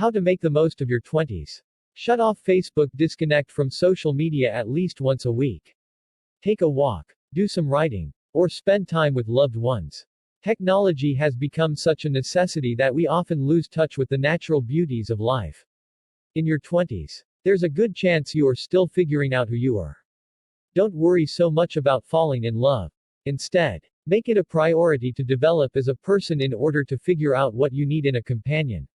How to make the most of your 20s. Shut off Facebook, disconnect from social media at least once a week. Take a walk, do some writing, or spend time with loved ones. Technology has become such a necessity that we often lose touch with the natural beauties of life. In your 20s, there's a good chance you are still figuring out who you are. Don't worry so much about falling in love. Instead, make it a priority to develop as a person in order to figure out what you need in a companion.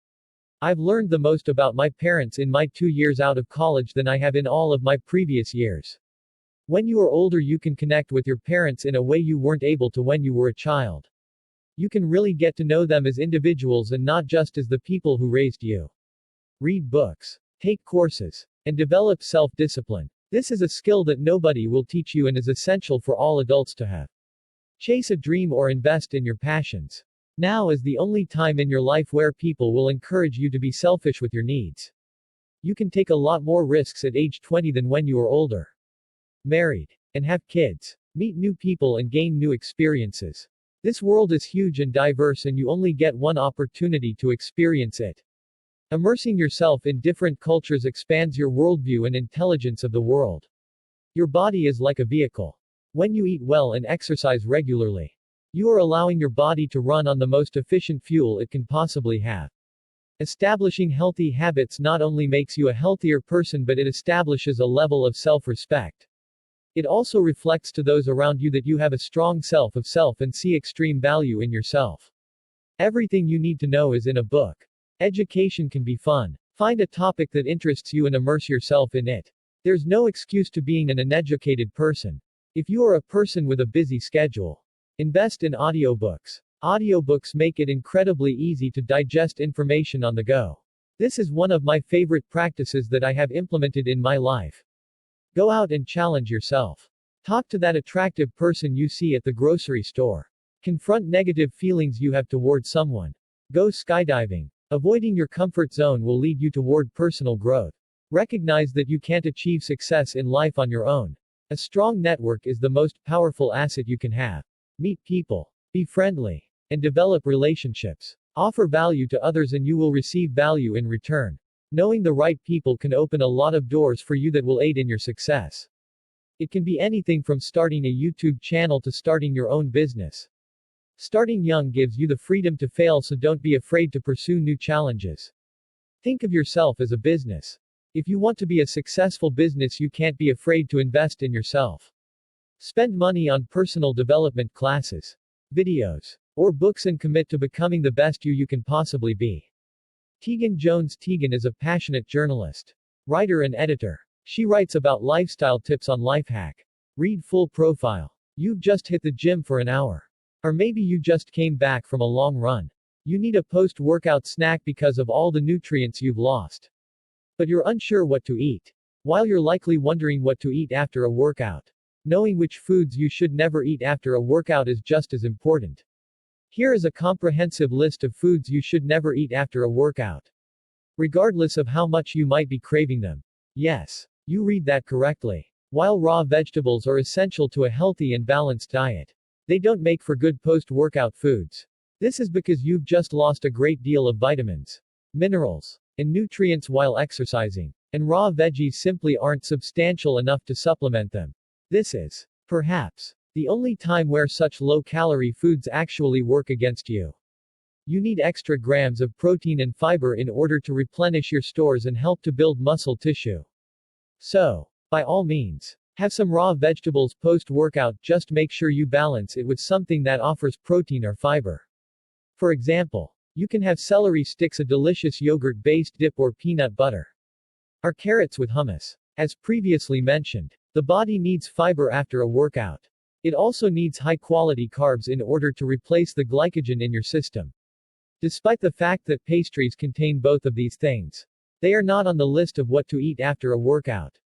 I've learned the most about my parents in my 2 years out of college than I have in all of my previous years. When you are older, you can connect with your parents in a way you weren't able to when you were a child. You can really get to know them as individuals and not just as the people who raised you. Read books, take courses, and develop self-discipline. This is a skill that nobody will teach you and is essential for all adults to have. Chase a dream or invest in your passions. Now is the only time in your life where people will encourage you to be selfish with your needs. You can take a lot more risks at age 20 than when you are older. Married, and have kids. Meet new people and gain new experiences. This world is huge and diverse and you only get one opportunity to experience it. Immersing yourself in different cultures expands your worldview and intelligence of the world. Your body is like a vehicle. When you eat well and exercise regularly, you are allowing your body to run on the most efficient fuel it can possibly have. Establishing healthy habits not only makes you a healthier person but it establishes a level of self-respect. It also reflects to those around you that you have a strong self of self and see extreme value in yourself. Everything you need to know is in a book. Education can be fun. Find a topic that interests you and immerse yourself in it. There's no excuse to being an uneducated person. If you are a person with a busy schedule, invest in audiobooks. Audiobooks make it incredibly easy to digest information on the go. This is one of my favorite practices that I have implemented in my life. Go out and challenge yourself. Talk to that attractive person you see at the grocery store. Confront negative feelings you have toward someone. Go skydiving. Avoiding your comfort zone will lead you toward personal growth. Recognize that you can't achieve success in life on your own. A strong network is the most powerful asset you can have. Meet people. Be friendly. And develop relationships. Offer value to others and you will receive value in return. Knowing the right people can open a lot of doors for you that will aid in your success. It can be anything from starting a YouTube channel to starting your own business. Starting young gives you the freedom to fail, so don't be afraid to pursue new challenges. Think of yourself as a business. If you want to be a successful business, you can't be afraid to invest in yourself. Spend money on personal development classes, videos, or books and commit to becoming the best you can possibly be. Tegan Jones Tegan is a passionate journalist, writer and editor. She writes about lifestyle tips on Lifehack. Read full profile. You've just hit the gym for an hour. Or maybe you just came back from a long run. You need a post-workout snack because of all the nutrients you've lost. But you're unsure what to eat. While you're likely wondering what to eat after a workout, knowing which foods you should never eat after a workout is just as important. Here is a comprehensive list of foods you should never eat after a workout, regardless of how much you might be craving them. Yes, you read that correctly. While raw vegetables are essential to a healthy and balanced diet, they don't make for good post-workout foods. This is because you've just lost a great deal of vitamins, minerals, and nutrients while exercising, and raw veggies simply aren't substantial enough to supplement them. This is, perhaps, the only time where such low-calorie foods actually work against you. You need extra grams of protein and fiber in order to replenish your stores and help to build muscle tissue. So, by all means, have some raw vegetables post-workout, just make sure you balance it with something that offers protein or fiber. For example, you can have celery sticks, a delicious yogurt-based dip, or peanut butter. Or carrots with hummus. As previously mentioned, the body needs fiber after a workout. It also needs high-quality carbs in order to replace the glycogen in your system. Despite the fact that pastries contain both of these things, they are not on the list of what to eat after a workout.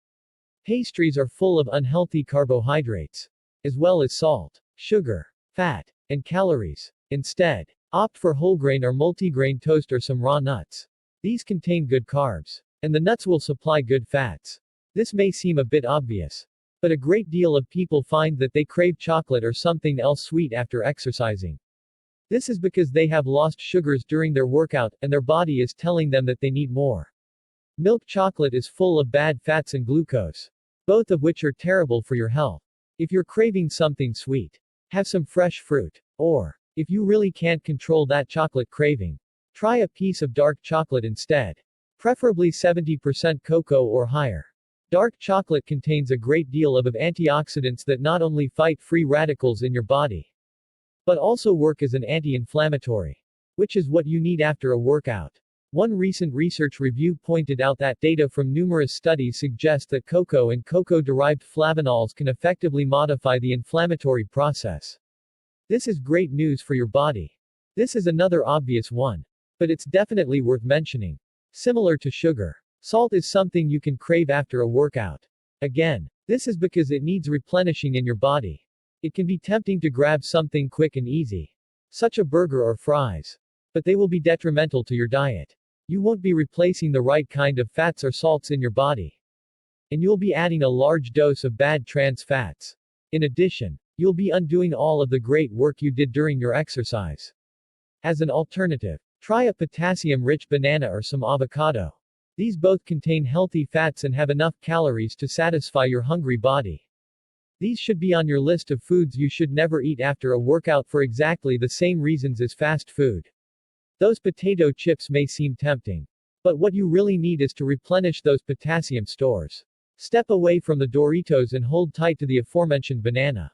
Pastries are full of unhealthy carbohydrates, as well as salt, sugar, fat, and calories. Instead, opt for wholegrain or multigrain toast or some raw nuts. These contain good carbs, and the nuts will supply good fats. This may seem a bit obvious, but a great deal of people find that they crave chocolate or something else sweet after exercising. This is because they have lost sugars during their workout, and their body is telling them that they need more. Milk chocolate is full of bad fats and glucose, both of which are terrible for your health. If you're craving something sweet, have some fresh fruit. Or, if you really can't control that chocolate craving, try a piece of dark chocolate instead. Preferably 70% cocoa or higher. Dark chocolate contains a great deal of antioxidants that not only fight free radicals in your body, but also work as an anti-inflammatory, which is what you need after a workout. One recent research review pointed out that data from numerous studies suggest that cocoa and cocoa-derived flavonols can effectively modify the inflammatory process. This is great news for your body. This is another obvious one, but it's definitely worth mentioning. Similar to sugar, salt is something you can crave after a workout. Again, this is because it needs replenishing in your body. It can be tempting to grab something quick and easy, such a burger or fries, but they will be detrimental to your diet. You won't be replacing the right kind of fats or salts in your body, and you'll be adding a large dose of bad trans fats. In addition, you'll be undoing all of the great work you did during your exercise. As an alternative, try a potassium-rich banana or some avocado. These both contain healthy fats and have enough calories to satisfy your hungry body. These should be on your list of foods you should never eat after a workout for exactly the same reasons as fast food. Those potato chips may seem tempting, but what you really need is to replenish those potassium stores. Step away from the Doritos and hold tight to the aforementioned banana.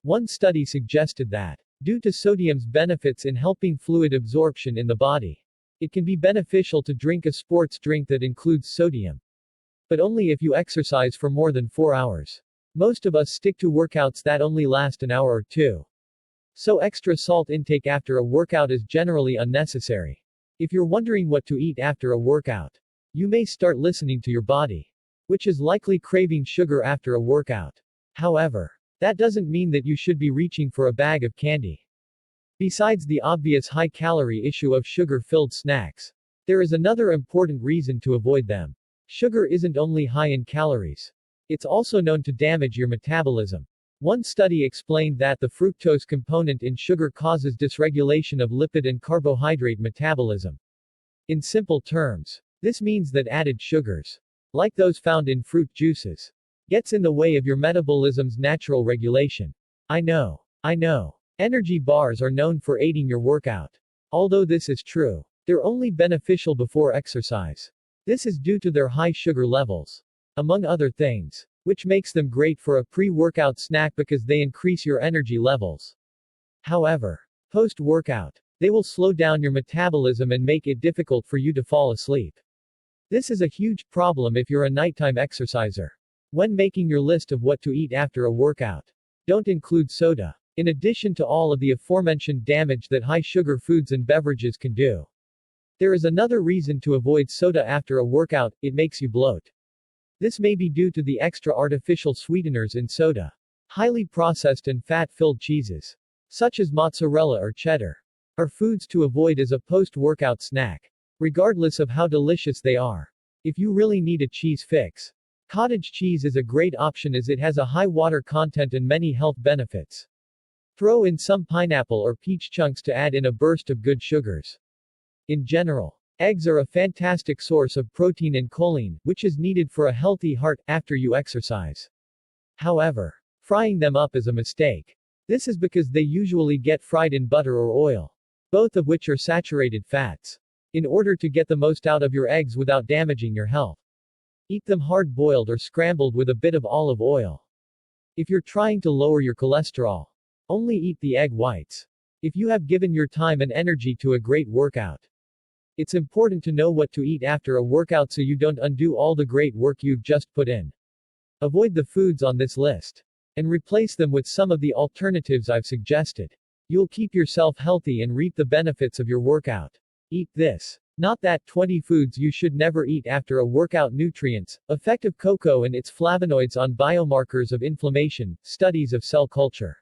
One study suggested that, due to sodium's benefits in helping fluid absorption in the body, it can be beneficial to drink a sports drink that includes sodium. But only if you exercise for more than 4 hours. Most of us stick to workouts that only last an hour or two. So extra salt intake after a workout is generally unnecessary. If you're wondering what to eat after a workout, you may start listening to your body, which is likely craving sugar after a workout. However, that doesn't mean that you should be reaching for a bag of candy. Besides the obvious high-calorie issue of sugar-filled snacks, there is another important reason to avoid them. Sugar isn't only high in calories. It's also known to damage your metabolism. One study explained that the fructose component in sugar causes dysregulation of lipid and carbohydrate metabolism. In simple terms, this means that added sugars, like those found in fruit juices, gets in the way of your metabolism's natural regulation. I know. Energy bars are known for aiding your workout. Although this is true, they're only beneficial before exercise. This is due to their high sugar levels, among other things, which makes them great for a pre-workout snack because they increase your energy levels. However, post-workout, they will slow down your metabolism and make it difficult for you to fall asleep. This is a huge problem if you're a nighttime exerciser. When making your list of what to eat after a workout, don't include soda. In addition to all of the aforementioned damage that high-sugar foods and beverages can do, there is another reason to avoid soda after a workout: it makes you bloat. This may be due to the extra artificial sweeteners in soda. Highly processed and fat-filled cheeses, such as mozzarella or cheddar, are foods to avoid as a post-workout snack, regardless of how delicious they are. If you really need a cheese fix, cottage cheese is a great option as it has a high water content and many health benefits. Throw in some pineapple or peach chunks to add in a burst of good sugars. In general, eggs are a fantastic source of protein and choline, which is needed for a healthy heart after you exercise. However, frying them up is a mistake. This is because they usually get fried in butter or oil, both of which are saturated fats. In order to get the most out of your eggs without damaging your health, eat them hard-boiled or scrambled with a bit of olive oil. If you're trying to lower your cholesterol, only eat the egg whites. If you have given your time and energy to a great workout, it's important to know what to eat after a workout so you don't undo all the great work you've just put in. Avoid the foods on this list, and replace them with some of the alternatives I've suggested. You'll keep yourself healthy and reap the benefits of your workout. Eat this, not that: 20 foods you should never eat after a workout. Nutrients, effect of cocoa and its flavonoids on biomarkers of inflammation, studies of cell culture.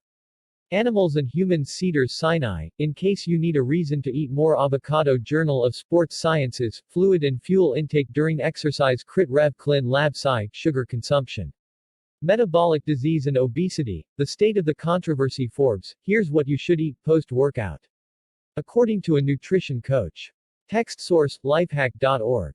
Animals and humans. Cedars-Sinai, in case you need a reason to eat more avocado. Journal of Sports Sciences, fluid and fuel intake during exercise. Crit Rev Clin Lab Sci, sugar consumption. Metabolic disease and obesity, the state of the controversy. Forbes, here's what you should eat post-workout. according to a nutrition coach. Text source, lifehack.org.